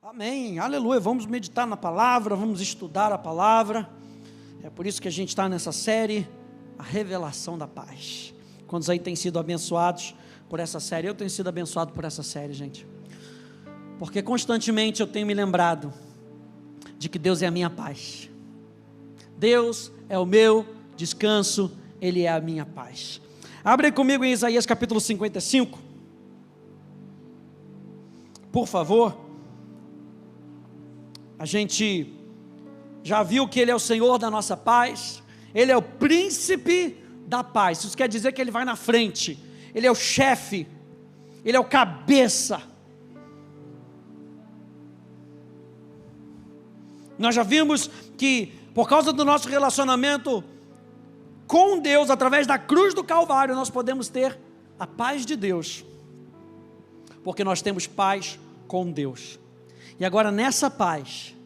Amém, aleluia. Vamos meditar na palavra, vamos estudar a palavra. É por isso que a gente está nessa série, a revelação da paz. Quantos aí têm sido abençoados por essa série? Eu tenho sido abençoado por essa série, gente, porque constantemente eu tenho me lembrado de que Deus é a minha paz. Deus é o meu descanso, Ele é a minha paz. Abre comigo em Isaías capítulo 55, por favor. A gente já viu que Ele é o Senhor da nossa paz, Ele é o príncipe da paz. Isso quer dizer que Ele vai na frente, Ele é o chefe, Ele é o cabeça. Nós já vimos que por causa do nosso relacionamento com Deus, através da cruz do Calvário, nós podemos ter a paz de Deus, porque nós temos paz com Deus. E agora nessa paz,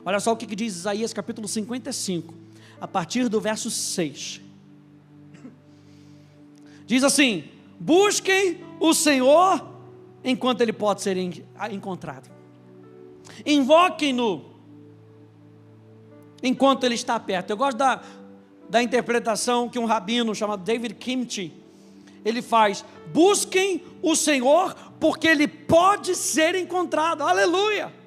olha só o que diz Isaías capítulo 55, a partir do verso 6. Diz assim: busquem o Senhor enquanto Ele pode ser encontrado, invoquem-no enquanto Ele está perto. Eu gosto da interpretação que um rabino chamado David Kimchi, ele faz: busquem o Senhor porque Ele pode ser encontrado. Aleluia!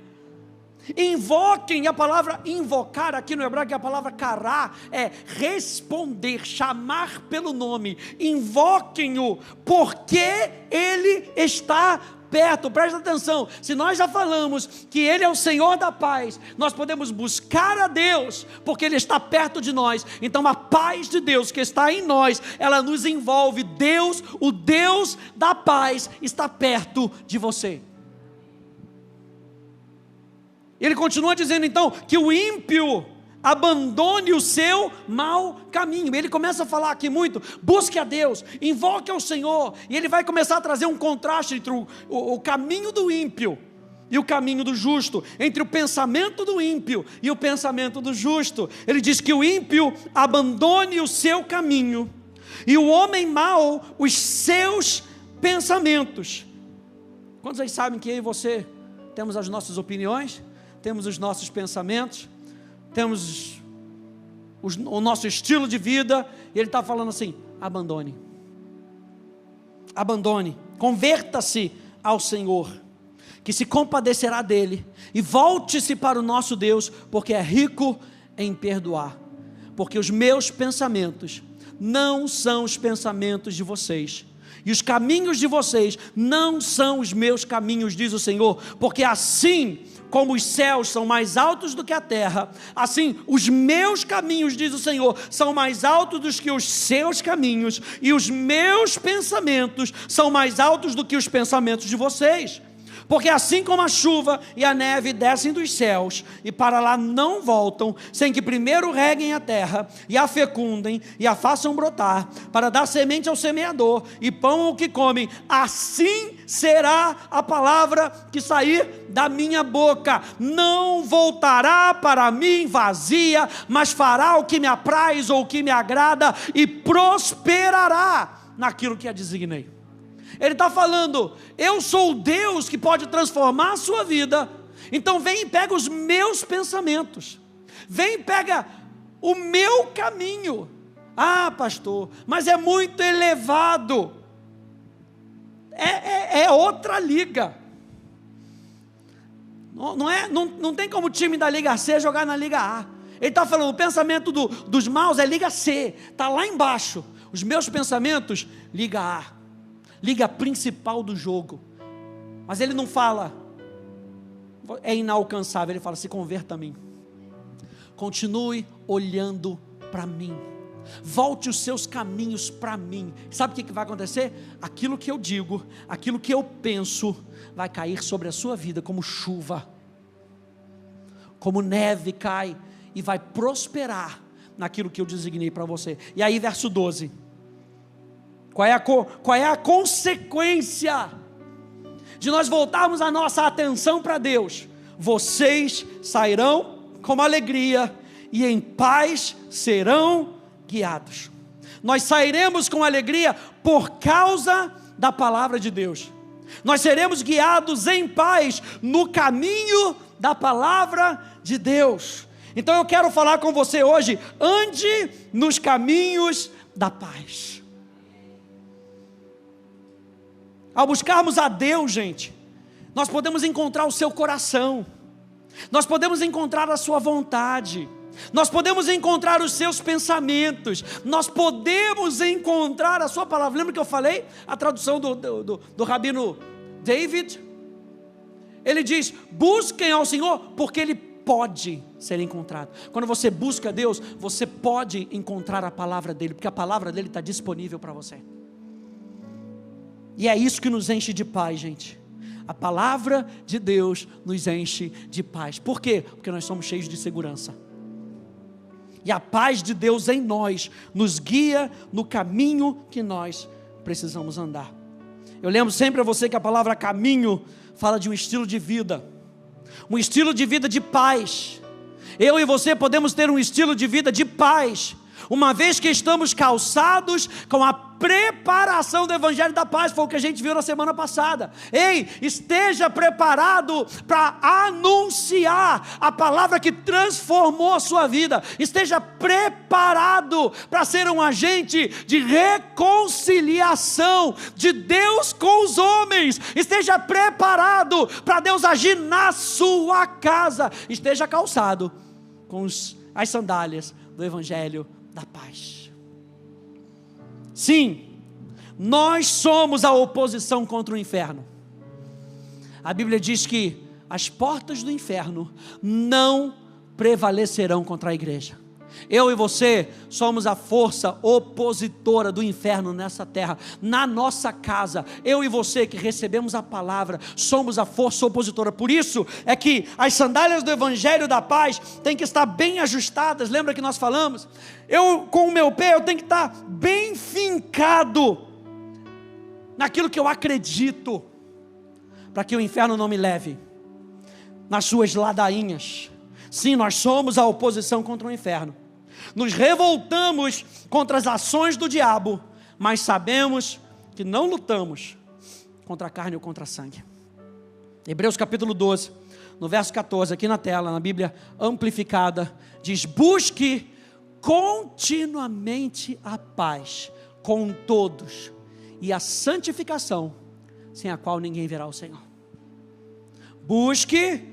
Invoquem. A palavra invocar aqui no hebraico é a palavra kará, é responder, chamar pelo nome. Invoquem-o porque Ele está perto. Presta atenção, se nós já falamos que Ele é o Senhor da paz, nós podemos buscar a Deus porque Ele está perto de nós. Então a paz de Deus que está em nós, ela nos envolve. Deus, o Deus da paz, está perto de você. Ele continua dizendo então que o ímpio abandone o seu mau caminho. Ele começa a falar aqui muito: busque a Deus, invoque ao Senhor. E ele vai começar a trazer um contraste entre o caminho do ímpio e o caminho do justo, entre o pensamento do ímpio e o pensamento do justo. Ele diz que o ímpio abandone o seu caminho e o homem mau os seus pensamentos. Quantos aí sabem que eu e você temos as nossas opiniões, temos os nossos pensamentos, temos o nosso estilo de vida? E ele está falando assim: abandone, converta-se ao Senhor, que se compadecerá dele, e volte-se para o nosso Deus, porque é rico em perdoar. Porque os meus pensamentos não são os pensamentos de vocês, e os caminhos de vocês não são os meus caminhos, diz o Senhor. Porque assim como os céus são mais altos do que a terra, assim os meus caminhos, diz o Senhor, são mais altos do que os seus caminhos, e os meus pensamentos são mais altos do que os pensamentos de vocês. Porque assim como a chuva e a neve descem dos céus e para lá não voltam, sem que primeiro reguem a terra e a fecundem e a façam brotar, para dar semente ao semeador e pão ao que comem, assim será a palavra que sair da minha boca. Não voltará para mim vazia, mas fará o que me apraz ou o que me agrada, e prosperará naquilo que a designei. Ele está falando: eu sou o Deus que pode transformar a sua vida. Então vem e pega os meus pensamentos, vem e pega o meu caminho. Ah, pastor, mas é muito elevado. É outra liga. Não tem como o time da Liga C jogar na Liga A. Ele está falando: o pensamento dos maus é Liga C, está lá embaixo. Os meus pensamentos, Liga A, liga principal do jogo. Mas ele não fala é inalcançável, ele fala: se converta a mim, continue olhando para mim, volte os seus caminhos para mim. Sabe o que vai acontecer? Aquilo que eu digo, aquilo que eu penso, vai cair sobre a sua vida como chuva, como neve cai, e vai prosperar naquilo que eu designei para você. E aí verso 12, qual é a consequência de nós voltarmos a nossa atenção para Deus? Vocês sairão com alegria e em paz serão guiados. Nós sairemos com alegria por causa da palavra de Deus. Nós seremos guiados em paz no caminho da palavra de Deus. Então eu quero falar com você hoje: ande nos caminhos da paz. Ao buscarmos a Deus, gente, nós podemos encontrar o seu coração, nós podemos encontrar a sua vontade, nós podemos encontrar os seus pensamentos, nós podemos encontrar a sua palavra. Lembra que eu falei? A tradução do rabino David, ele diz: busquem ao Senhor, porque Ele pode ser encontrado. Quando você busca Deus, você pode encontrar a palavra dEle, porque a palavra dEle está disponível para você. E é isso que nos enche de paz, gente. A palavra de Deus nos enche de paz. Por quê? Porque nós somos cheios de segurança. E a paz de Deus em nós nos guia no caminho que nós precisamos andar. Eu lembro sempre a você que a palavra caminho fala de um estilo de vida. Um estilo de vida de paz. Eu e você podemos ter um estilo de vida de paz, uma vez que estamos calçados com a preparação do Evangelho da Paz. Foi o que a gente viu na semana passada. Ei, esteja preparado para anunciar a palavra que transformou a sua vida. Esteja preparado para ser um agente de reconciliação de Deus com os homens. Esteja preparado para Deus agir na sua casa. Esteja calçado com as sandálias do Evangelho da Paz. Sim, nós somos a oposição contra o inferno. A Bíblia diz que as portas do inferno não prevalecerão contra a igreja. Eu e você somos a força opositora do inferno nessa terra, na nossa casa. Eu e você que recebemos a palavra, somos a força opositora. Por isso é que as sandálias do Evangelho da Paz têm que estar bem ajustadas. Lembra que nós falamos? Eu, com o meu pé, eu tenho que estar bem fincado naquilo que eu acredito, para que o inferno não me leve nas suas ladainhas. Sim, nós somos a oposição contra o inferno. Nos revoltamos contra as ações do diabo, mas sabemos que não lutamos contra a carne ou contra a sangue. Hebreus capítulo 12, no verso 14, aqui na tela, na Bíblia amplificada, diz: busque continuamente a paz com todos e a santificação, sem a qual ninguém verá o Senhor. Busque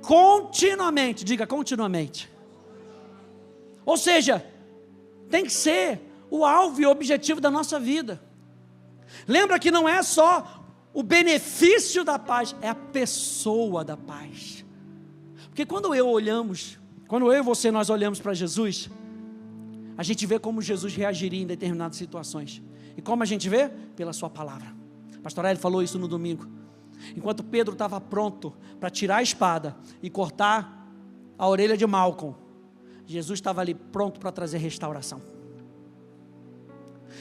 continuamente, diga continuamente. Ou seja, tem que ser o alvo e o objetivo da nossa vida. Lembra que não é só o benefício da paz, é a pessoa da paz. Porque quando eu e você, nós olhamos para Jesus, a gente vê como Jesus reagiria em determinadas situações. E como a gente vê? Pela sua palavra. O pastor Hélio falou isso no domingo. Enquanto Pedro estava pronto para tirar a espada e cortar a orelha de Malcolm, Jesus estava ali pronto para trazer restauração.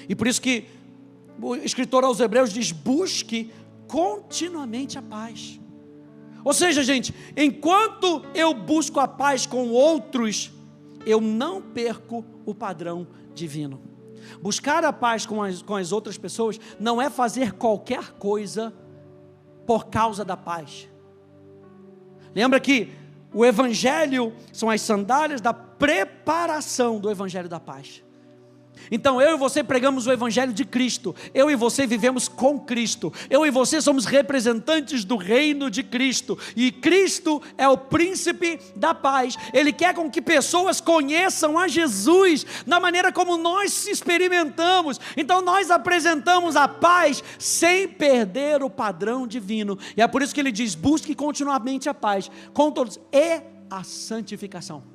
E por isso que o escritor aos Hebreus diz: busque continuamente a paz. Ou seja, gente, enquanto eu busco a paz com outros, eu não perco o padrão divino. Buscar a paz com as outras pessoas não é fazer qualquer coisa por causa da paz. Lembra que o Evangelho são as sandálias da preparação do Evangelho da paz. Então eu e você pregamos o Evangelho de Cristo, eu e você vivemos com Cristo, eu e você somos representantes do reino de Cristo, e Cristo é o príncipe da paz. Ele quer com que pessoas conheçam a Jesus, na maneira como nós experimentamos. Então nós apresentamos a paz sem perder o padrão divino, e é por isso que ele diz: busque continuamente a paz com todos e a santificação.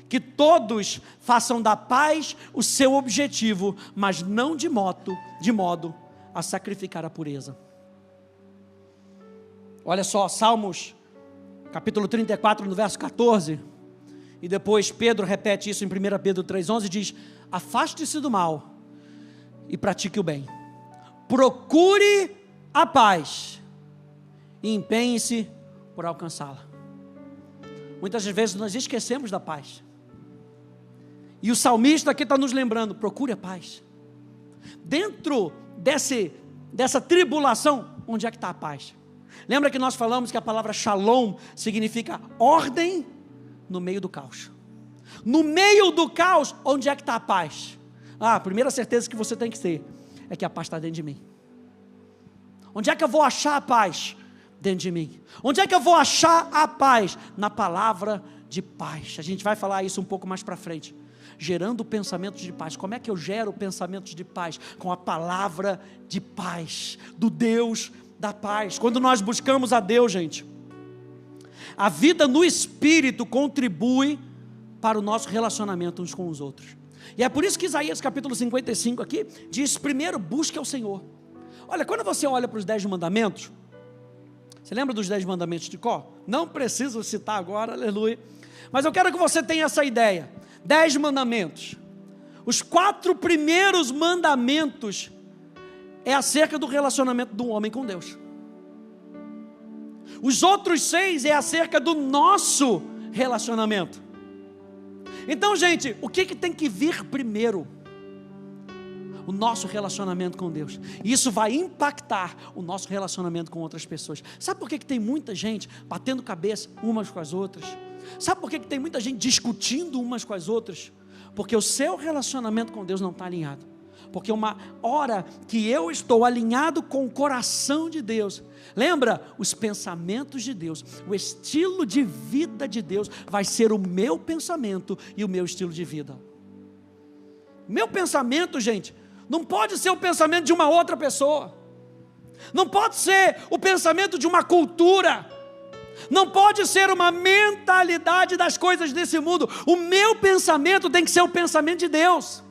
Que todos façam da paz o seu objetivo, mas não de modo a sacrificar a pureza. Olha só, Salmos capítulo 34, no verso 14, e depois Pedro repete isso em 1 Pedro 3,11, diz: afaste-se do mal e pratique o bem, procure a paz e empenhe-se por alcançá-la. Muitas vezes nós esquecemos da paz. E o salmista aqui está nos lembrando: procure a paz. Dentro dessa tribulação, onde é que está a paz? Lembra que nós falamos que a palavra shalom significa ordem no meio do caos. No meio do caos, onde é que está a paz? A primeira certeza que você tem que ter é que a paz está dentro de mim. Onde é que eu vou achar a paz? Dentro de mim. Onde é que eu vou achar a paz? Na palavra de paz. A gente vai falar isso um pouco mais para frente. Gerando pensamentos de paz. Como é que eu gero pensamentos de paz? Com a palavra de paz, do Deus da paz. Quando nós buscamos a Deus, gente, a vida no Espírito contribui para o nosso relacionamento uns com os outros. E é por isso que Isaías capítulo 55 aqui diz: primeiro busque ao Senhor. Olha, quando você olha para os 10 mandamentos, você lembra dos 10 mandamentos de cor? Não preciso citar agora, aleluia, mas eu quero que você tenha essa ideia. 10 mandamentos. Os 4 primeiros mandamentos é acerca do relacionamento do homem com Deus. Os outros 6 é acerca do nosso relacionamento. Então, gente, o que tem que vir primeiro? O nosso relacionamento com Deus. E isso vai impactar o nosso relacionamento com outras pessoas. Sabe por que tem muita gente batendo cabeça umas com as outras? Sabe por que tem muita gente discutindo umas com as outras? Porque o seu relacionamento com Deus não está alinhado. Porque uma hora que eu estou alinhado com o coração de Deus, lembra? Os pensamentos de Deus, o estilo de vida de Deus vai ser o meu pensamento e o meu estilo de vida. Meu pensamento, gente, não pode ser o pensamento de uma outra pessoa. Não pode ser o pensamento de uma cultura. Não pode ser uma mentalidade das coisas desse mundo. O meu pensamento tem que ser o pensamento de Deus.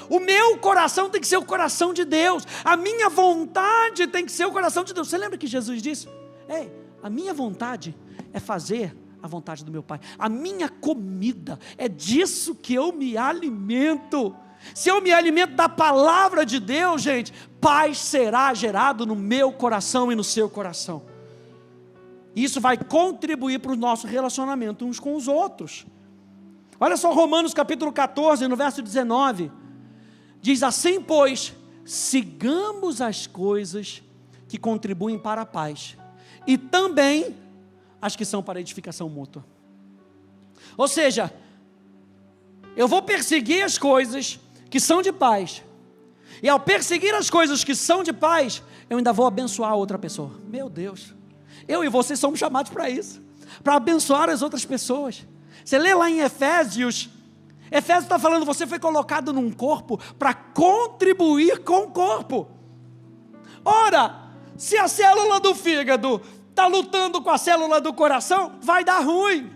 O meu coração tem que ser o coração de Deus. A minha vontade tem que ser o coração de Deus. Você lembra que Jesus disse? Ei, a minha vontade é fazer a vontade do meu Pai. A minha comida é disso que eu me alimento. Se eu me alimento da palavra de Deus, gente, paz será gerado no meu coração e no seu coração. Isso vai contribuir para o nosso relacionamento uns com os outros. Olha só Romanos capítulo 14, no verso 19. Diz assim, pois, sigamos as coisas que contribuem para a paz, e também as que são para a edificação mútua. Ou seja, eu vou perseguir as coisas que são de paz, e ao perseguir as coisas que são de paz, eu ainda vou abençoar a outra pessoa. Meu Deus, eu e você somos chamados para isso, para abençoar as outras pessoas. Você lê lá em Efésios está falando, você foi colocado num corpo para contribuir com o corpo. Ora, se a célula do fígado está lutando com a célula do coração, vai dar ruim.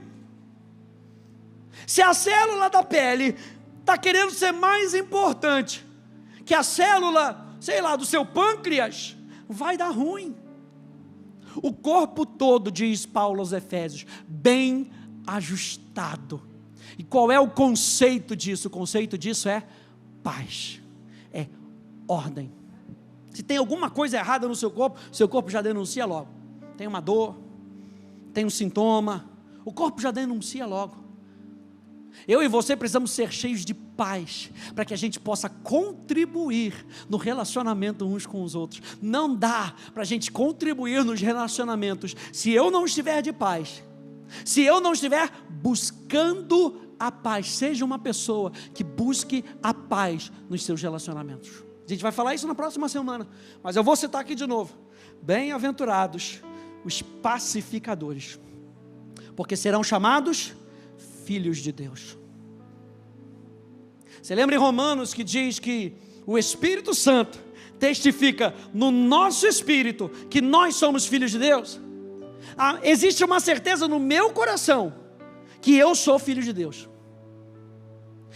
Se a célula da pele está querendo ser mais importante que a célula, sei lá, do seu pâncreas, vai dar ruim. O corpo todo, diz Paulo aos Efésios, bem ajustado. E qual é o conceito disso? O conceito disso é paz, é ordem. Se tem alguma coisa errada no seu corpo já denuncia logo. Tem uma dor, tem um sintoma, o corpo já denuncia logo. Eu e você precisamos ser cheios de paz, para que a gente possa contribuir no relacionamento uns com os outros. Não dá para a gente contribuir nos relacionamentos se eu não estiver de paz, se eu não estiver buscando a paz. Seja uma pessoa que busque a paz nos seus relacionamentos. A gente vai falar isso na próxima semana, mas eu vou citar aqui de novo. Bem-aventurados os pacificadores, porque serão chamados filhos de Deus. Você lembra em Romanos que diz que o Espírito Santo testifica no nosso espírito que nós somos filhos de Deus? Existe uma certeza no meu coração que eu sou filho de Deus.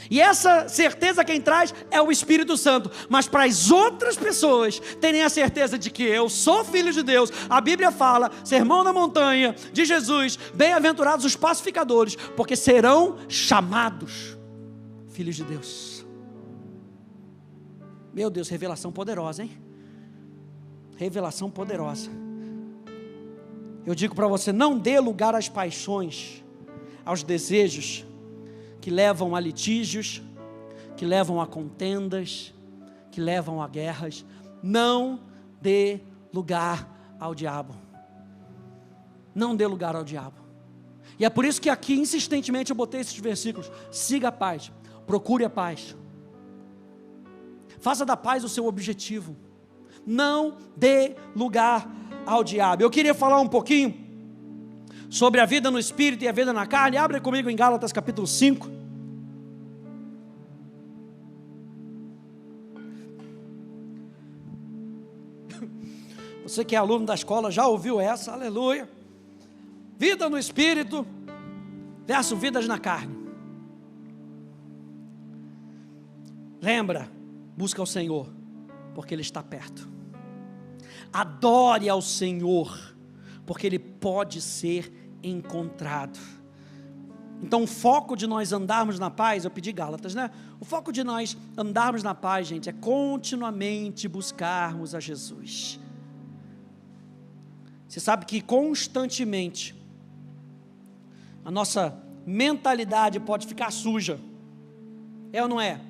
E essa certeza quem traz é o Espírito Santo. Mas para as outras pessoas terem a certeza de que eu sou filho de Deus, a Bíblia fala, Sermão da Montanha de Jesus, bem-aventurados os pacificadores, porque serão chamados filhos de Deus. Meu Deus, revelação poderosa, hein? Revelação poderosa. Eu digo para você, não dê lugar às paixões, aos desejos que levam a litígios, que levam a contendas, que levam a guerras. não dê lugar ao diabo. Não dê lugar ao diabo. E é por isso que aqui, insistentemente, eu botei esses versículos. Siga a paz, procure a paz. Faça da paz o seu objetivo. Não dê lugar ao diabo. Eu queria falar um pouquinho sobre a vida no Espírito e a vida na carne. Abre comigo em Gálatas capítulo 5. Você que é aluno da escola já ouviu essa, aleluia. Vida no Espírito versus vidas na carne. Lembra, busca o Senhor, porque Ele está perto. Adore ao Senhor, porque Ele pode ser encontrado. Então o foco de nós andarmos na paz, eu pedi Gálatas, né? O foco de nós andarmos na paz, gente, é continuamente buscarmos a Jesus. Você sabe que constantemente a nossa mentalidade pode ficar suja. É ou não é?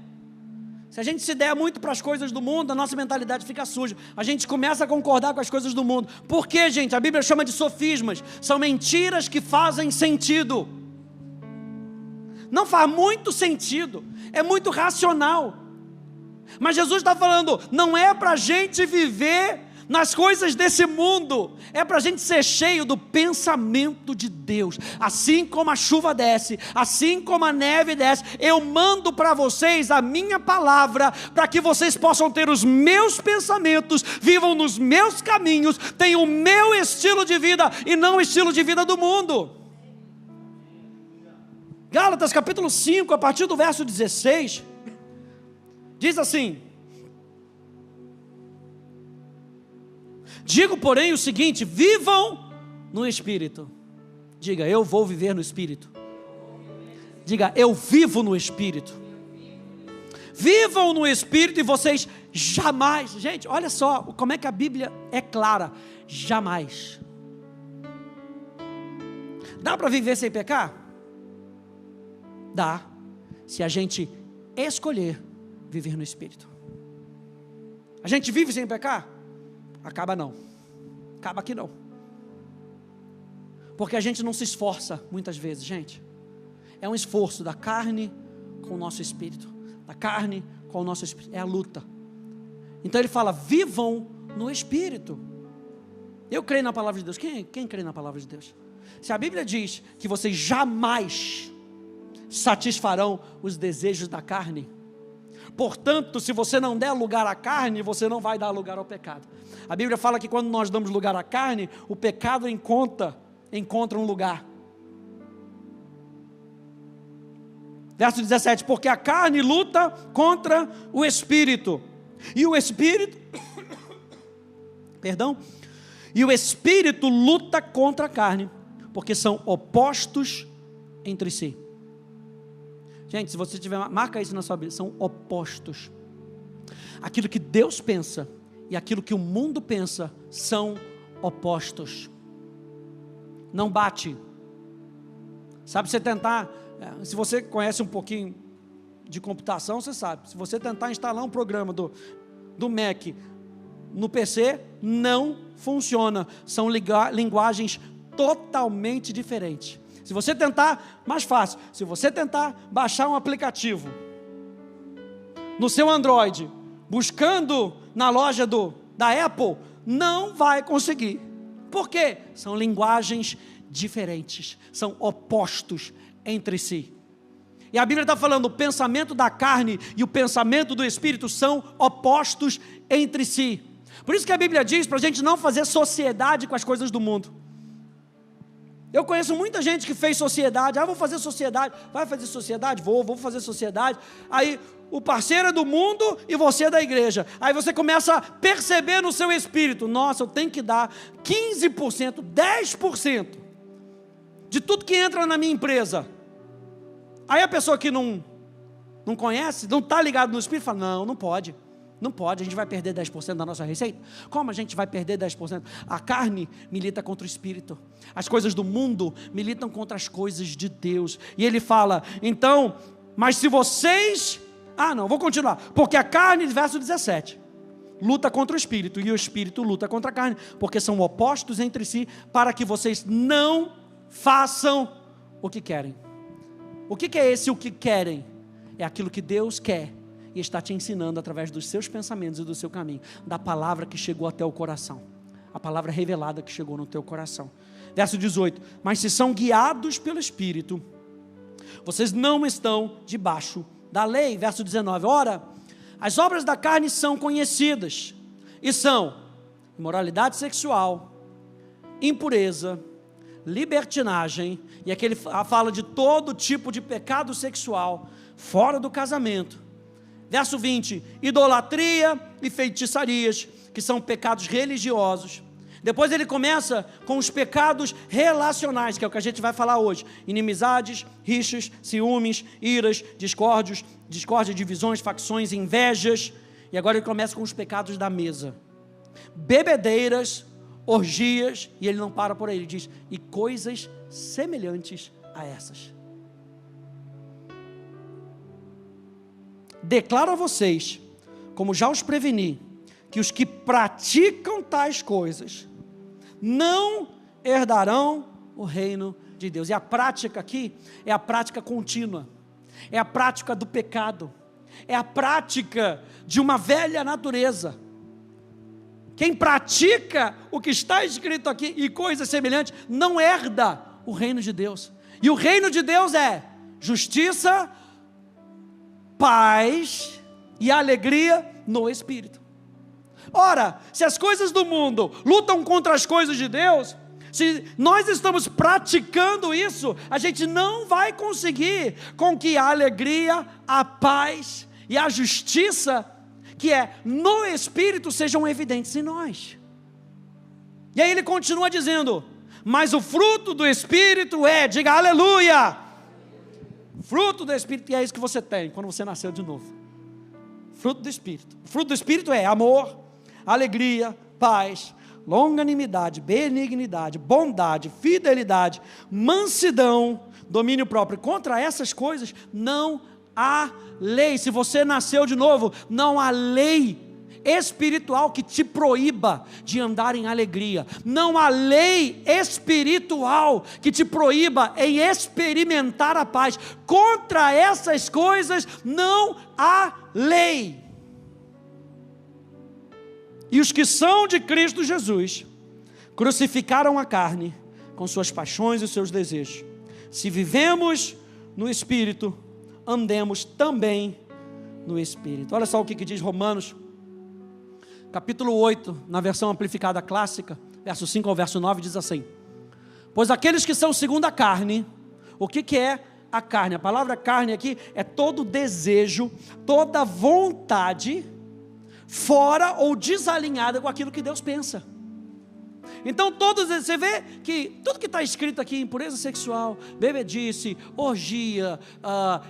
Se a gente se der muito para as coisas do mundo, a nossa mentalidade fica suja. A gente começa a concordar com as coisas do mundo. Por quê, gente? A Bíblia chama de sofismas. São mentiras que fazem sentido. Não faz muito sentido. É muito racional. Mas Jesus está falando, não é para a gente viver nas coisas desse mundo, é para a gente ser cheio do pensamento de Deus. Assim como a chuva desce, assim como a neve desce, eu mando para vocês a minha palavra, para que vocês possam ter os meus pensamentos, vivam nos meus caminhos, tenham o meu estilo de vida e não o estilo de vida do mundo. Gálatas capítulo 5, a partir do verso 16, diz assim: digo, porém, o seguinte: vivam no Espírito. Diga, eu vou viver no Espírito. Diga, eu vivo no Espírito. Vivam no Espírito e vocês jamais. Gente, olha só como é que a Bíblia é clara. Jamais. Dá para viver sem pecar? Dá, se a gente escolher viver no Espírito. A gente vive sem pecar? Acaba não, acaba aqui não, porque a gente não se esforça muitas vezes, gente. É um esforço da carne com o nosso espírito, da carne com o nosso espírito, é a luta. Então ele fala, vivam no Espírito. Eu creio na palavra de Deus. Quem crê na palavra de Deus? Se a Bíblia diz que vocês jamais satisfarão os desejos da carne, portanto, se você não der lugar à carne, você não vai dar lugar ao pecado. A Bíblia fala que quando nós damos lugar à carne, o pecado encontra um lugar. Verso 17, porque a carne luta contra o Espírito, e o Espírito, e o Espírito luta contra a carne, porque são opostos entre si. Gente, se você tiver, marca isso na sua Bíblia, são opostos. Aquilo que Deus pensa e aquilo que o mundo pensa são opostos. Não bate. Sabe, você tentar, se você conhece um pouquinho de computação, você sabe, se você tentar instalar um programa do Mac no PC, não funciona. São linguagens totalmente diferentes. Se você tentar, mais fácil, se você tentar baixar um aplicativo no seu Android, buscando na loja da Apple, não vai conseguir. Por quê? São linguagens diferentes, são opostos entre si. E a Bíblia está falando, o pensamento da carne e o pensamento do Espírito são opostos entre si. Por isso que a Bíblia diz para a gente não fazer sociedade com as coisas do mundo. Eu conheço muita gente que fez sociedade. Vou fazer sociedade. Vai fazer sociedade? Vou fazer sociedade. Aí o parceiro é do mundo e você é da igreja. Aí você começa a perceber no seu espírito, nossa, eu tenho que dar 15%, 10% de tudo que entra na minha empresa. Aí a pessoa que não conhece, não está ligado no espírito, fala, não pode. Não pode, a gente vai perder 10% da nossa receita. Como a gente vai perder 10%? A carne milita contra o Espírito. As coisas do mundo militam contra as coisas de Deus. E ele fala, então, mas se vocês... vou continuar. Porque a carne, verso 17. luta contra o espírito, e o espírito luta contra a carne, porque são opostos entre si, para que vocês não façam o que querem. O que é esse o que querem? É aquilo que Deus quer, e está te ensinando através dos seus pensamentos e do seu caminho, da palavra que chegou até o coração, a palavra revelada que chegou no teu coração. Verso 18, mas se são guiados pelo Espírito, vocês não estão debaixo da lei. Verso 19, ora, as obras da carne são conhecidas, e são imoralidade sexual, impureza, libertinagem, e aqui ele fala de todo tipo de pecado sexual, fora do casamento. Verso 20, idolatria e feitiçarias, que são pecados religiosos. Depois ele começa com os pecados relacionais, que é o que a gente vai falar hoje: inimizades, rixas, ciúmes, iras, discórdia, divisões, facções, invejas. E agora ele começa com os pecados da mesa: bebedeiras, orgias, e ele não para por aí, ele diz, e coisas semelhantes a essas. Declaro a vocês, como já os preveni, que os que praticam tais coisas não herdarão o reino de Deus. E a prática aqui é a prática contínua, é a prática do pecado, é a prática de uma velha natureza. Quem pratica o que está escrito aqui e coisas semelhantes não herda o reino de Deus. E o reino de Deus é justiça, paz e alegria no Espírito. Ora, se as coisas do mundo lutam contra as coisas de Deus, se nós estamos praticando isso, a gente não vai conseguir com que a alegria, a paz e a justiça, que é no Espírito, sejam evidentes em nós. E aí ele continua dizendo, mas o fruto do Espírito é, diga aleluia, fruto do Espírito, e é isso que você tem quando você nasceu de novo, fruto do Espírito. O fruto do Espírito é amor, alegria, paz, longanimidade, benignidade, bondade, fidelidade, mansidão, domínio próprio. Contra essas coisas não há lei. Se você nasceu de novo, não há lei espiritual que te proíba de andar em alegria. Não há lei espiritual que te proíba em experimentar a paz. Contra essas coisas não há lei. E os que são de Cristo Jesus crucificaram a carne com suas paixões e seus desejos. Se vivemos no Espírito, andemos também no Espírito. Olha só o que diz Romanos, capítulo 8, na versão amplificada clássica, verso 5 ao verso 9, diz assim: pois aqueles que são segundo a carne, o que é a carne? A palavra carne aqui é todo desejo, toda vontade fora ou desalinhada com aquilo que Deus pensa. Então você vê que tudo que está escrito aqui, impureza sexual, bebedice, orgia,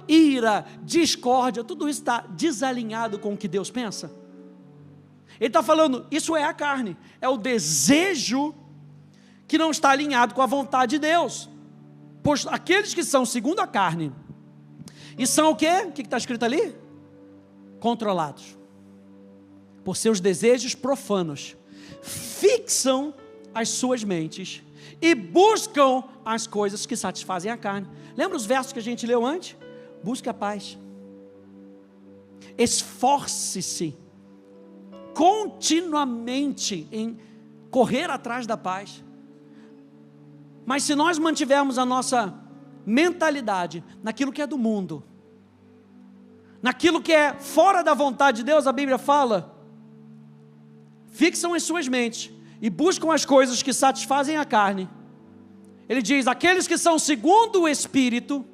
ira, discórdia, tudo isso está desalinhado com o que Deus pensa. Ele está falando, isso é a carne, é o desejo que não está alinhado com a vontade de Deus. Pois aqueles que são segundo a carne, e são o quê? O que está escrito ali? Controlados por seus desejos profanos, fixam as suas mentes e buscam as coisas que satisfazem a carne. Lembra os versos que a gente leu antes? Busque a paz, esforce-se continuamente em correr atrás da paz. Mas se nós mantivermos a nossa mentalidade naquilo que é do mundo, naquilo que é fora da vontade de Deus, a Bíblia fala, fixam as suas mentes e buscam as coisas que satisfazem a carne. Ele diz, aqueles que são segundo o Espírito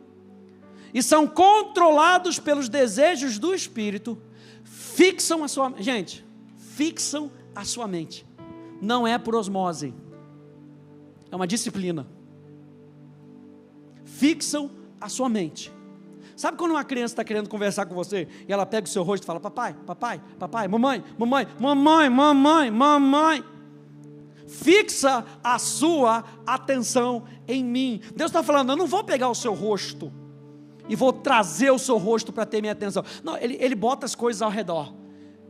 e são controlados pelos desejos do Espírito, fixam a sua mente. Não é por osmose, é uma disciplina. Fixam a sua mente. Sabe quando uma criança está querendo conversar com você e ela pega o seu rosto e fala, papai, papai, papai, mamãe, mamãe, mamãe, mamãe, mamãe. Fixa a sua atenção em mim. Deus está falando, eu não vou pegar o seu rosto e vou trazer o seu rosto para ter minha atenção. Não, ele bota as coisas ao redor.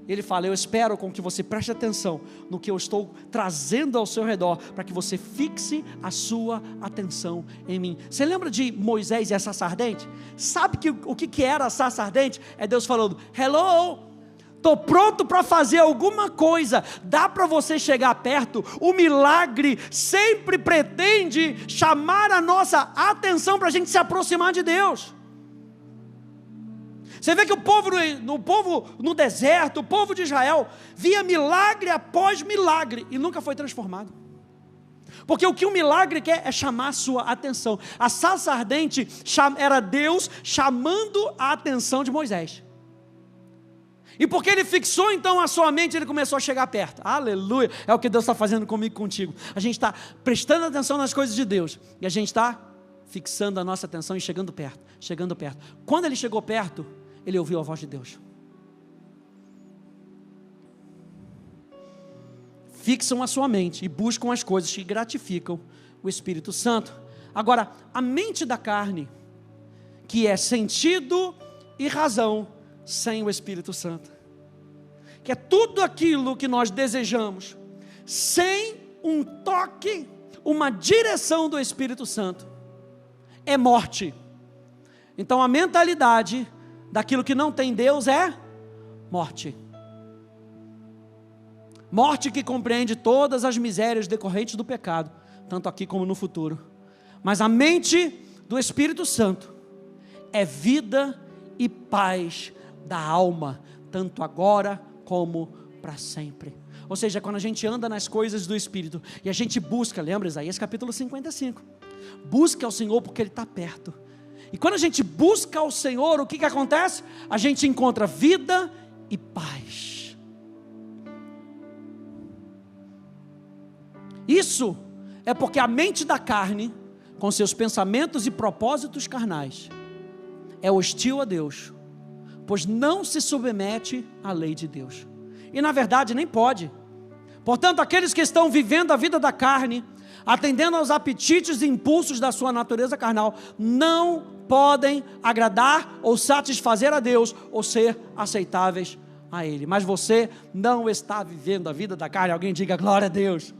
Ele fala: eu espero com que você preste atenção no que eu estou trazendo ao seu redor, para que você fixe a sua atenção em mim. Você lembra de Moisés e a sarça ardente? Sabe o que era a sarça ardente? É Deus falando: hello, estou pronto para fazer alguma coisa. Dá para você chegar perto? O milagre sempre pretende chamar a nossa atenção para a gente se aproximar de Deus. Você vê que o povo no deserto, o povo de Israel, via milagre após milagre e nunca foi transformado. Porque o que o milagre quer é chamar a sua atenção. A sarça ardente era Deus chamando a atenção de Moisés. E porque ele fixou então a sua mente, ele começou a chegar perto. Aleluia! É o que Deus está fazendo comigo e contigo. A gente está prestando atenção nas coisas de Deus, e a gente está fixando a nossa atenção e chegando perto, chegando perto. Quando ele chegou perto, ele ouviu a voz de Deus. Fixam a sua mente e buscam as coisas que gratificam o Espírito Santo. Agora, a mente da carne, que é sentido e razão, sem o Espírito Santo, que é tudo aquilo que nós desejamos, sem um toque, uma direção do Espírito Santo, é morte. Então a mentalidade daquilo que não tem Deus é morte. Morte que compreende todas as misérias decorrentes do pecado, tanto aqui como no futuro. Mas a mente do Espírito Santo é vida e paz da alma, tanto agora como para sempre. Ou seja, quando a gente anda nas coisas do Espírito e a gente busca, lembra Isaías capítulo 55, busca ao Senhor porque Ele está perto. E quando a gente busca ao Senhor, o que acontece? A gente encontra vida e paz. Isso é porque a mente da carne, com seus pensamentos e propósitos carnais, é hostil a Deus, pois não se submete à lei de Deus. E na verdade nem pode. Portanto, aqueles que estão vivendo a vida da carne, atendendo aos apetites e impulsos da sua natureza carnal, não podem agradar ou satisfazer a Deus, ou ser aceitáveis a Ele. Mas você não está vivendo a vida da carne. Alguém diga glória a Deus.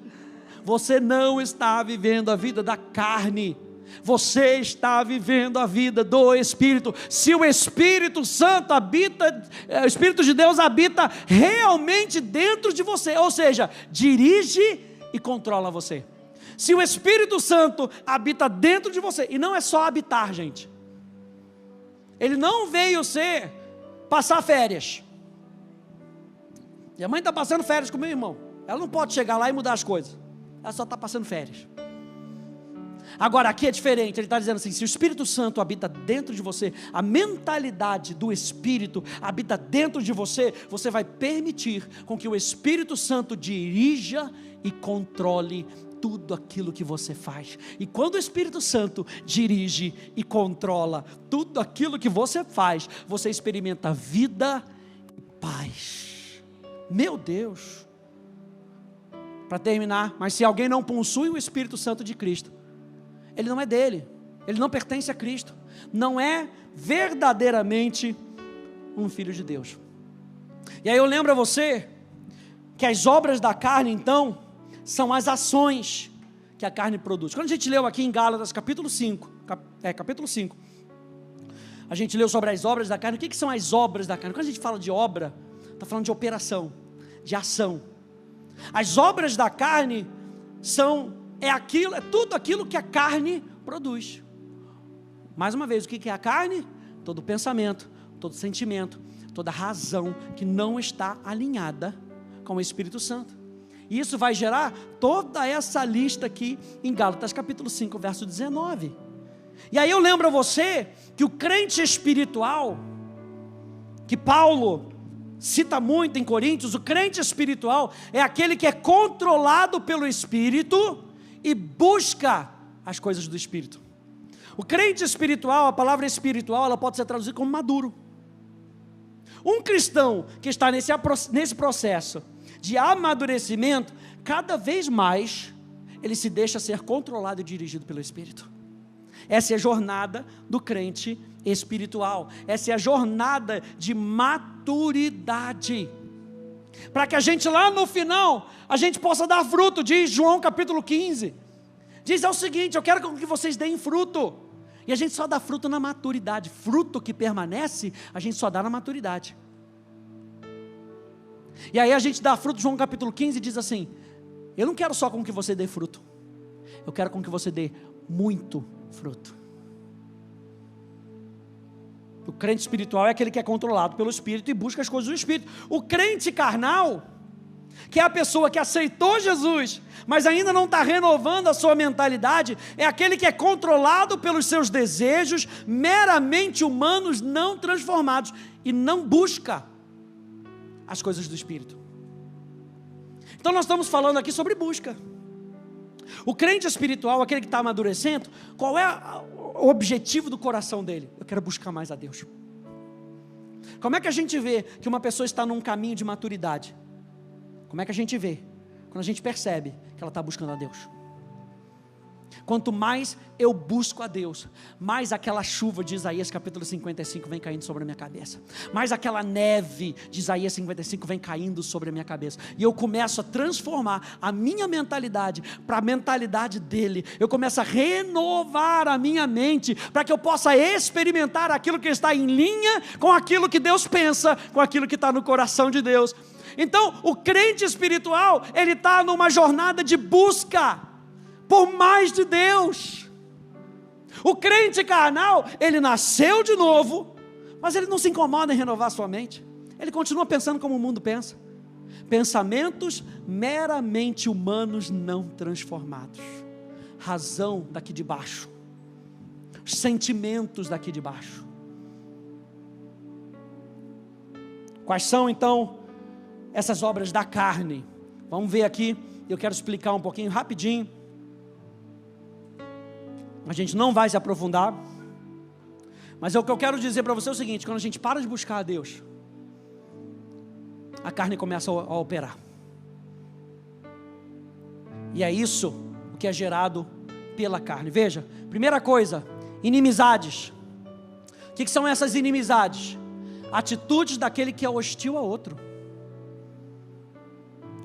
Você não está vivendo a vida da carne, você está vivendo a vida do Espírito. Se o Espírito Santo habita, o Espírito de Deus habita realmente dentro de você, ou seja, dirige e controla você. Se o Espírito Santo habita dentro de você, e não é só habitar, gente, ele não veio ser passar férias. Minha mãe está passando férias com meu irmão, ela não pode chegar lá e mudar as coisas, ela só está passando férias. Agora aqui é diferente, ele está dizendo assim: se o Espírito Santo habita dentro de você, a mentalidade do Espírito habita dentro de você, você vai permitir com que o Espírito Santo dirija e controle tudo aquilo que você faz. E quando o Espírito Santo dirige e controla tudo aquilo que você faz, você experimenta vida e paz. Meu Deus! Para terminar, mas se alguém não possui o Espírito Santo de Cristo, ele não é dele, ele não pertence a Cristo, não é verdadeiramente um filho de Deus. E aí eu lembro a você que as obras da carne então são as ações que a carne produz. Quando a gente leu aqui em Gálatas capítulo 5, a gente leu sobre as obras da carne. O que são as obras da carne? Quando a gente fala de obra, está falando de operação, de ação. As obras da carne é tudo aquilo que a carne produz. Mais uma vez, o que é a carne? Todo pensamento, todo sentimento, toda razão que não está alinhada com o Espírito Santo. E isso vai gerar toda essa lista aqui em Gálatas capítulo 5, verso 19. E aí eu lembro a você que o crente espiritual, que Paulo cita muito em Coríntios, o crente espiritual é aquele que é controlado pelo Espírito e busca as coisas do Espírito. O crente espiritual, a palavra espiritual, ela pode ser traduzida como maduro. Um cristão que está nesse processo de amadurecimento, cada vez mais ele se deixa ser controlado e dirigido pelo Espírito. Essa é a jornada do crente espiritual, essa é a jornada de maturidade. para que a gente lá no final, a gente possa dar fruto. Diz João capítulo 15, diz o seguinte: eu quero que vocês deem fruto, e a gente só dá fruto na maturidade. Fruto que permanece, a gente só dá na maturidade. E aí a gente dá fruto. João capítulo 15 diz assim: eu não quero só com que você dê fruto, eu quero com que você dê muito fruto. O crente espiritual é aquele que é controlado pelo Espírito e busca as coisas do Espírito. O crente carnal, que é a pessoa que aceitou Jesus, mas ainda não está renovando a sua mentalidade, é aquele que é controlado pelos seus desejos meramente humanos, não transformados, e não busca as coisas do Espírito. Então nós estamos falando aqui sobre busca. O crente espiritual, aquele que está amadurecendo, qual é o objetivo do coração dele? Eu quero buscar mais a Deus. Como é que a gente vê que uma pessoa está num caminho de maturidade? Como é que a gente vê? Quando a gente percebe que ela está buscando a Deus. Quanto mais eu busco a Deus, mais aquela chuva de Isaías capítulo 55 vem caindo sobre a minha cabeça, mais aquela neve de Isaías 55 vem caindo sobre a minha cabeça, e eu começo a transformar a minha mentalidade para a mentalidade dele. Eu começo a renovar a minha mente, para que eu possa experimentar aquilo que está em linha com aquilo que Deus pensa, com aquilo que está no coração de Deus. Então o crente espiritual, ele está numa jornada de busca por mais de Deus. O crente carnal, ele nasceu de novo, mas ele não se incomoda em renovar sua mente. Ele continua pensando como o mundo pensa. Pensamentos meramente humanos não transformados. Razão daqui de baixo. Sentimentos daqui de baixo. Quais são então essas obras da carne? Vamos ver aqui, eu quero explicar um pouquinho rapidinho. A gente não vai se aprofundar, mas o que eu quero dizer para você é o seguinte: quando a gente para de buscar a Deus, a carne começa a operar, e é isso o que é gerado pela carne. Veja, primeira coisa, inimizades. O que são essas inimizades? Atitudes daquele que é hostil a outro.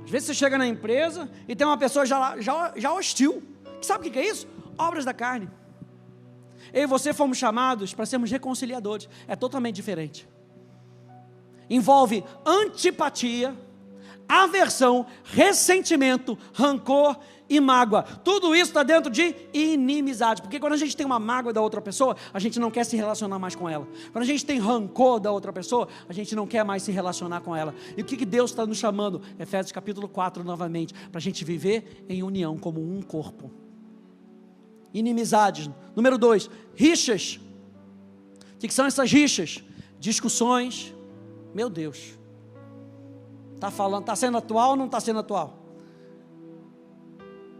Às vezes você chega na empresa e tem uma pessoa já hostil. Sabe o que é isso? Obras da carne. Eu e você fomos chamados para sermos reconciliadores. É totalmente diferente. Envolve antipatia, aversão, ressentimento, rancor e mágoa. Tudo isso está dentro de inimizade. Porque quando a gente tem uma mágoa da outra pessoa, a gente não quer se relacionar mais com ela. Quando a gente tem rancor da outra pessoa, a gente não quer mais se relacionar com ela. E o que Deus está nos chamando? Efésios capítulo 4 novamente, para a gente viver em união como um corpo. Inimizades. Número 2, rixas. O que são essas rixas? Discussões. Meu Deus, está sendo atual ou não está sendo atual?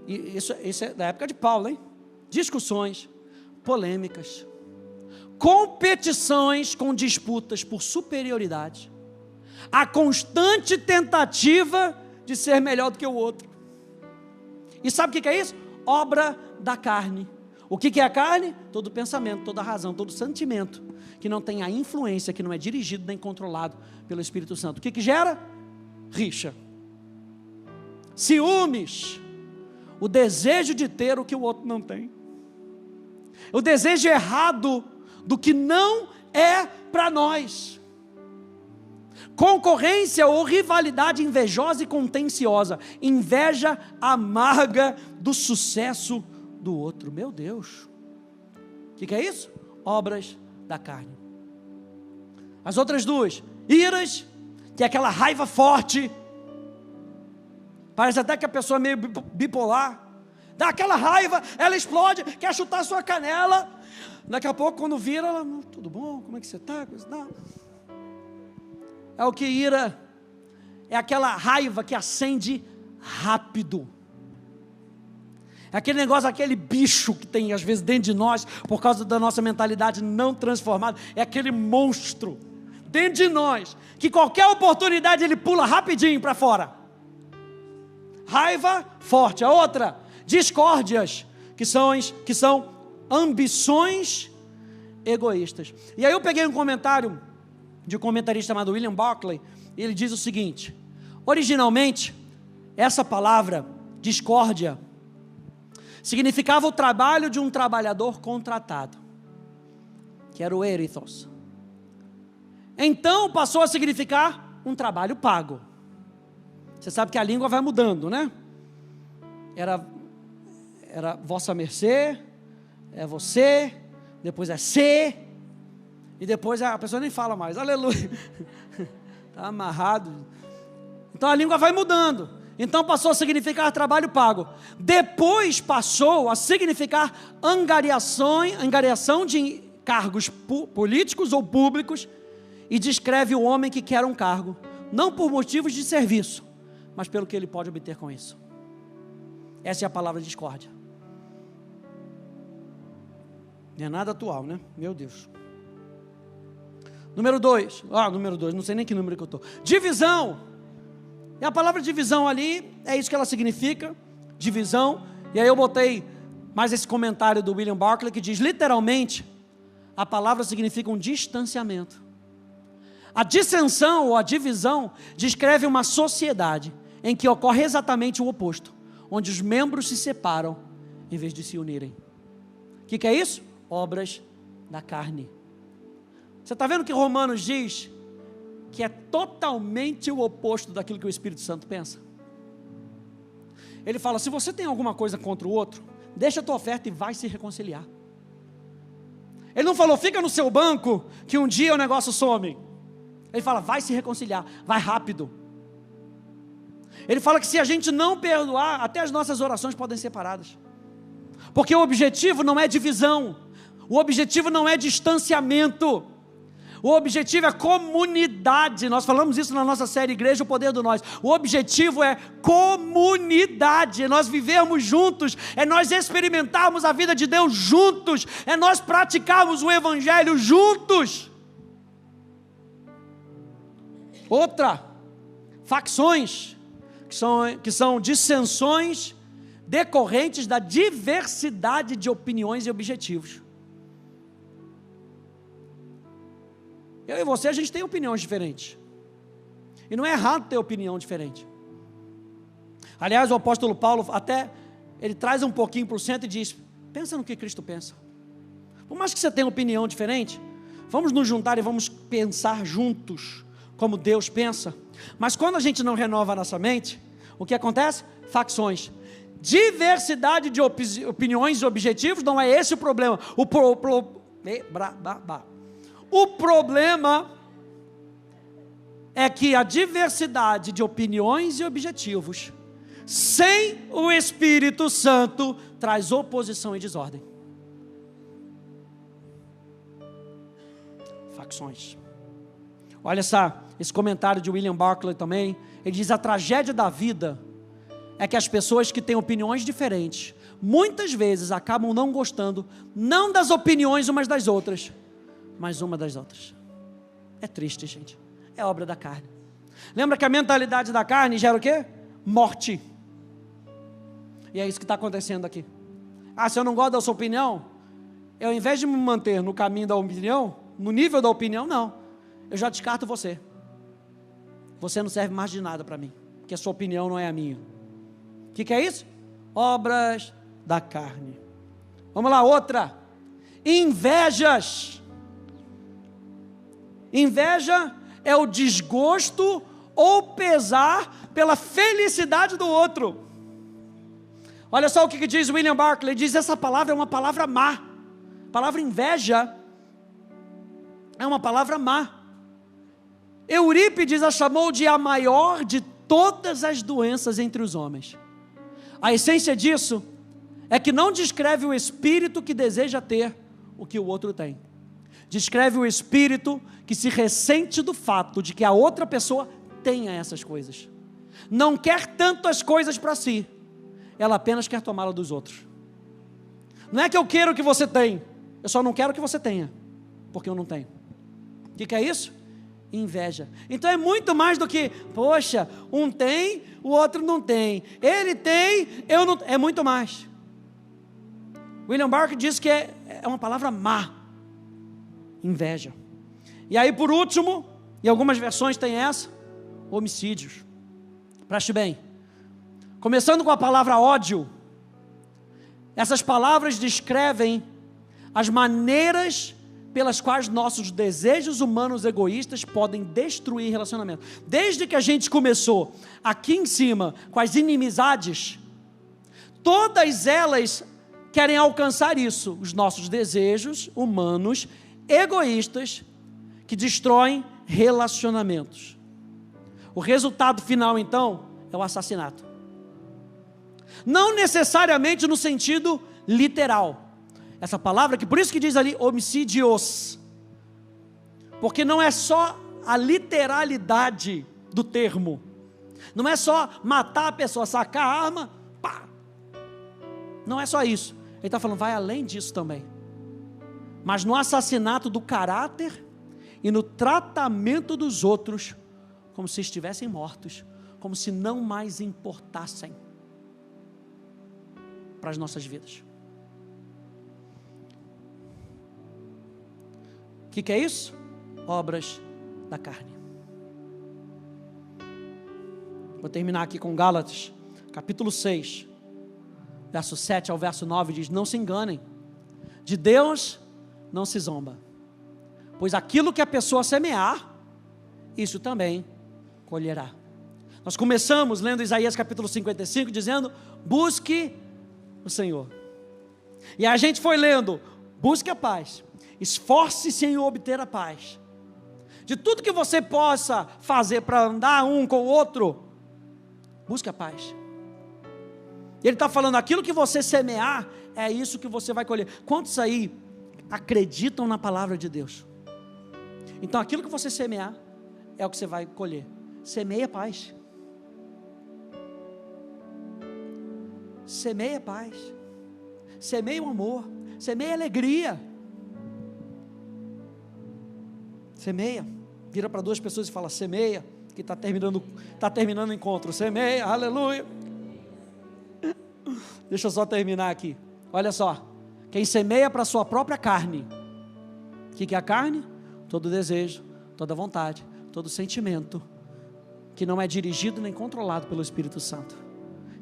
E isso é da época de Paulo, hein? Discussões, polêmicas, competições com disputas por superioridade, a constante tentativa de ser melhor do que o outro. E sabe o que é isso? Obra da carne. O que é a carne? Todo pensamento, toda razão, todo sentimento que não tem a influência, que não é dirigido nem controlado pelo Espírito Santo. O que gera? Rixa, ciúmes, o desejo de ter o que o outro não tem, o desejo errado do que não é para nós, concorrência ou rivalidade invejosa e contenciosa, inveja amarga do sucesso do outro. Meu Deus, o que é isso? Obras da carne. As outras duas, iras, que é aquela raiva forte, parece até que a pessoa é meio bipolar, dá aquela raiva, ela explode, quer chutar a sua canela, daqui a pouco quando vira, ela, tudo bom, como é que você está? É o que ira, é aquela raiva que acende rápido, é aquele negócio, aquele bicho que tem às vezes dentro de nós, por causa da nossa mentalidade não transformada, é aquele monstro dentro de nós, que qualquer oportunidade ele pula rapidinho para fora. Raiva forte. A outra, discórdias, que são ambições egoístas. E aí eu peguei um comentário de um comentarista chamado William Buckley, e ele diz o seguinte: Originalmente, essa palavra, discórdia, significava o trabalho de um trabalhador contratado, que era o erithos. Então passou a significar um trabalho pago. Você sabe que a língua vai mudando, né? Era vossa mercê, é você, depois é se, e depois a pessoa nem fala mais, aleluia, está amarrado. Então a língua vai mudando. Então passou a significar trabalho pago. Depois passou a significar angariação de cargos políticos ou públicos, e descreve o homem que quer um cargo, não por motivos de serviço, mas pelo que ele pode obter com isso. Essa é a palavra discórdia. Não é nada atual, né? Meu Deus. Número 2, não sei nem que número que eu estou. Divisão. E a palavra divisão ali, é isso que ela significa, divisão. E aí eu botei mais esse comentário do William Barclay, que diz, literalmente, a palavra significa um distanciamento. A dissensão ou a divisão descreve uma sociedade em que ocorre exatamente o oposto, onde os membros se separam em vez de se unirem. O que é isso? Obras da carne. Você está vendo que Romanos diz que é totalmente o oposto daquilo que o Espírito Santo pensa? Ele fala, se você tem alguma coisa contra o outro, deixa a tua oferta e vai se reconciliar. Ele não falou, fica no seu banco, que um dia o negócio some. Ele fala, vai se reconciliar, vai rápido. Ele fala que se a gente não perdoar, até as nossas orações podem ser paradas. Porque o objetivo não é divisão, o objetivo não é distanciamento, o objetivo é comunidade. Nós falamos isso na nossa série Igreja, o Poder do Nós. O objetivo é comunidade, é nós vivermos juntos, é nós experimentarmos a vida de Deus juntos, é nós praticarmos o Evangelho juntos. Outra, facções, que são dissensões decorrentes da diversidade de opiniões e objetivos. Eu e você, a gente tem opiniões diferentes. E não é errado ter opinião diferente. Aliás, o apóstolo Paulo, até, ele traz um pouquinho para o centro e diz, pensa no que Cristo pensa. Por mais que você tenha opinião diferente, vamos nos juntar e vamos pensar juntos, como Deus pensa. Mas quando a gente não renova a nossa mente, o que acontece? Facções. Diversidade de opiniões e objetivos, não é esse o problema. O problema é que a diversidade de opiniões e objetivos, sem o Espírito Santo, traz oposição e desordem. Facções. Olha esse comentário de William Barclay também. Ele diz, a tragédia da vida é que as pessoas que têm opiniões diferentes, muitas vezes acabam não gostando, não das opiniões umas das outras, mas uma das outras. É triste, gente. É obra da carne. Lembra que a mentalidade da carne gera o quê? Morte. E é isso que está acontecendo aqui. Se eu não gosto da sua opinião, eu, ao invés de me manter no caminho da opinião, no nível da opinião, não. Eu já descarto você. Você não serve mais de nada para mim, porque a sua opinião não é a minha. O que é isso? Obras da carne. Vamos lá, outra. Invejas. Inveja é o desgosto ou pesar pela felicidade do outro. Olha só o que diz William Barclay. Ele diz, essa palavra é uma palavra má. A palavra inveja é uma palavra má. Eurípides a chamou de a maior de todas as doenças entre os homens. A essência disso é que não descreve o espírito que deseja ter o que o outro tem. Descreve o espírito que se ressente do fato de que a outra pessoa tenha essas coisas. Não quer tanto as coisas para si, ela apenas quer tomá-la dos outros. Não é que eu quero o que você tem, eu só não quero que você tenha, porque eu não tenho. O que é isso? Inveja. Então é muito mais do que, poxa, um tem, o outro não tem. Ele tem, eu não. É muito mais. William Barclay diz que é uma palavra má. Inveja. E aí por último, em algumas versões tem essa, homicídios. Preste bem. Começando com a palavra ódio, essas palavras descrevem as maneiras pelas quais nossos desejos humanos egoístas podem destruir relacionamento. Desde que a gente começou aqui em cima com as inimizades, todas elas querem alcançar isso, os nossos desejos humanos egoístas que destroem relacionamentos. O resultado final, então, é o assassinato. Não necessariamente no sentido literal. Essa palavra, que por isso que diz ali homicídios, porque não é só a literalidade do termo, não é só matar a pessoa, sacar a arma, pá. Não é só isso. Ele está falando, vai além disso também. Mas no assassinato do caráter e no tratamento dos outros, como se estivessem mortos, como se não mais importassem para as nossas vidas. O que é isso? Obras da carne. Vou terminar aqui com Gálatas, capítulo 6, verso 7 ao verso 9, diz, não se enganem, de Deus não se zomba, pois aquilo que a pessoa semear, isso também colherá. Nós começamos lendo Isaías capítulo 55, dizendo, busque o Senhor. E a gente foi lendo, busque a paz, esforce-se em obter a paz. De tudo que você possa fazer para andar um com o outro, busque a paz. E ele está falando, aquilo que você semear, é isso que você vai colher. Quantos aí acreditam na palavra de Deus? Então aquilo que você semear, é o que você vai colher. Semeia paz. Semeia paz. Semeia o amor. Semeia alegria. Semeia. Vira para duas pessoas e fala, semeia, que está terminando o encontro. Semeia, aleluia. Deixa eu só terminar aqui. Olha só. Quem semeia para a sua própria carne. O que é a carne? Todo desejo, toda vontade, todo sentimento que não é dirigido nem controlado pelo Espírito Santo.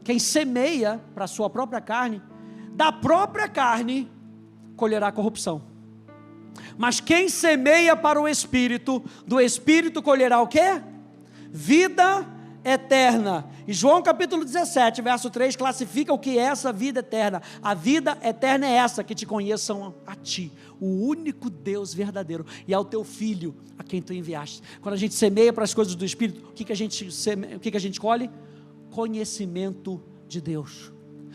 Quem semeia para a sua própria carne, da própria carne colherá corrupção. Mas quem semeia para o Espírito, do Espírito colherá o quê? Vida eterna. E João capítulo 17, verso 3, classifica o que é essa vida eterna. A vida eterna é essa, que te conheçam a ti, o único Deus verdadeiro, e ao teu Filho, a quem tu enviaste. Quando a gente semeia para as coisas do Espírito, o que a gente colhe? Conhecimento de Deus.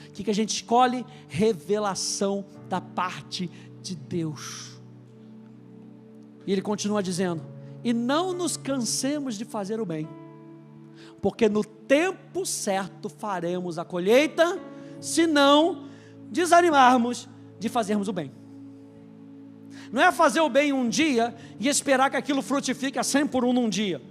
O que a gente escolhe? Revelação da parte de Deus. E ele continua dizendo, e não nos cansemos de fazer o bem, porque no tempo certo faremos a colheita, se não desanimarmos de fazermos o bem. Não é fazer o bem um dia e esperar que aquilo frutifique a 100 por 1 num dia.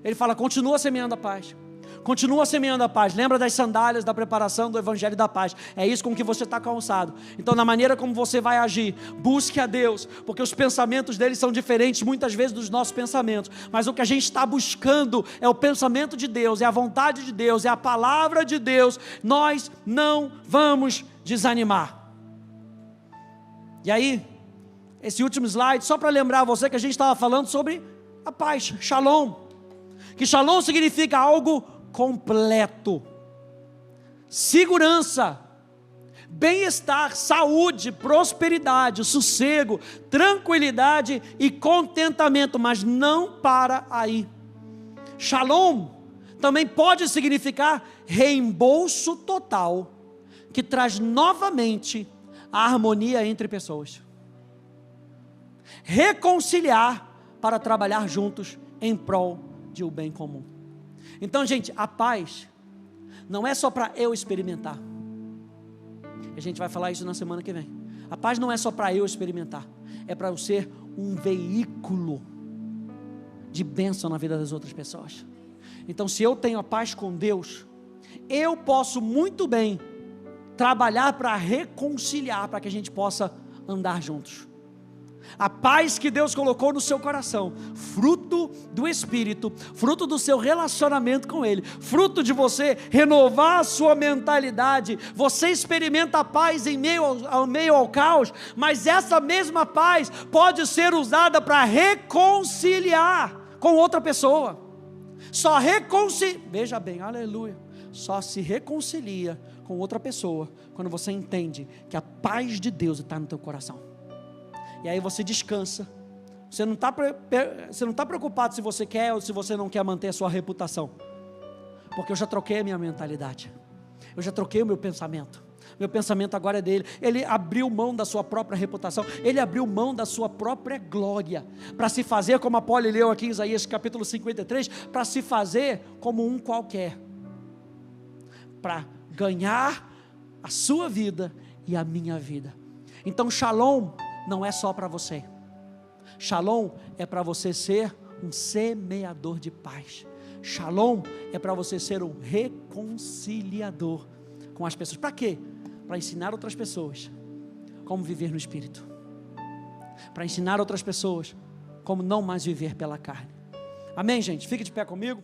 Ele fala, continua semeando a paz. Continua semeando a paz. Lembra das sandálias da preparação do Evangelho da Paz. É isso com que você está calçado. Então, na maneira como você vai agir, busque a Deus, porque os pensamentos dele são diferentes muitas vezes dos nossos pensamentos. Mas o que a gente está buscando é o pensamento de Deus, é a vontade de Deus, é a palavra de Deus. Nós não vamos desanimar. E aí, esse último slide, só para lembrar você que a gente estava falando sobre a paz, shalom. Que shalom significa algo completo, segurança, bem-estar, saúde, prosperidade, sossego, tranquilidade e contentamento, mas não para aí. Shalom também pode significar reembolso total, que traz novamente a harmonia entre pessoas. Reconciliar para trabalhar juntos em prol de um bem comum. Então, gente, a paz não é só para eu experimentar. A gente vai falar isso na semana que vem. A paz não é só para eu experimentar, é para eu ser um veículo de bênção na vida das outras pessoas. Então, se eu tenho a paz com Deus, eu posso muito bem trabalhar para reconciliar, para que a gente possa andar juntos. A paz que Deus colocou no seu coração, fruto do Espírito, fruto do seu relacionamento com Ele, fruto de você renovar a sua mentalidade. Você experimenta a paz em meio ao caos, mas essa mesma paz pode ser usada para reconciliar com outra pessoa. Veja bem, aleluia, só se reconcilia com outra pessoa quando você entende que a paz de Deus está no teu coração. E aí você descansa. Você não está preocupado se você quer ou se você não quer manter a sua reputação. Porque eu já troquei a minha mentalidade. Eu já troquei o meu pensamento. Meu pensamento agora é dele. Ele abriu mão da sua própria reputação. Ele abriu mão da sua própria glória. Para se fazer, como a Poli leu aqui em Isaías capítulo 53, para se fazer como um qualquer. Para ganhar a sua vida e a minha vida. Então Shalom não é só para você. Shalom é para você ser um semeador de paz. Shalom é para você ser um reconciliador com as pessoas. Para quê? Para ensinar outras pessoas como viver no Espírito. Para ensinar outras pessoas como não mais viver pela carne. Amém, gente? Fique de pé comigo.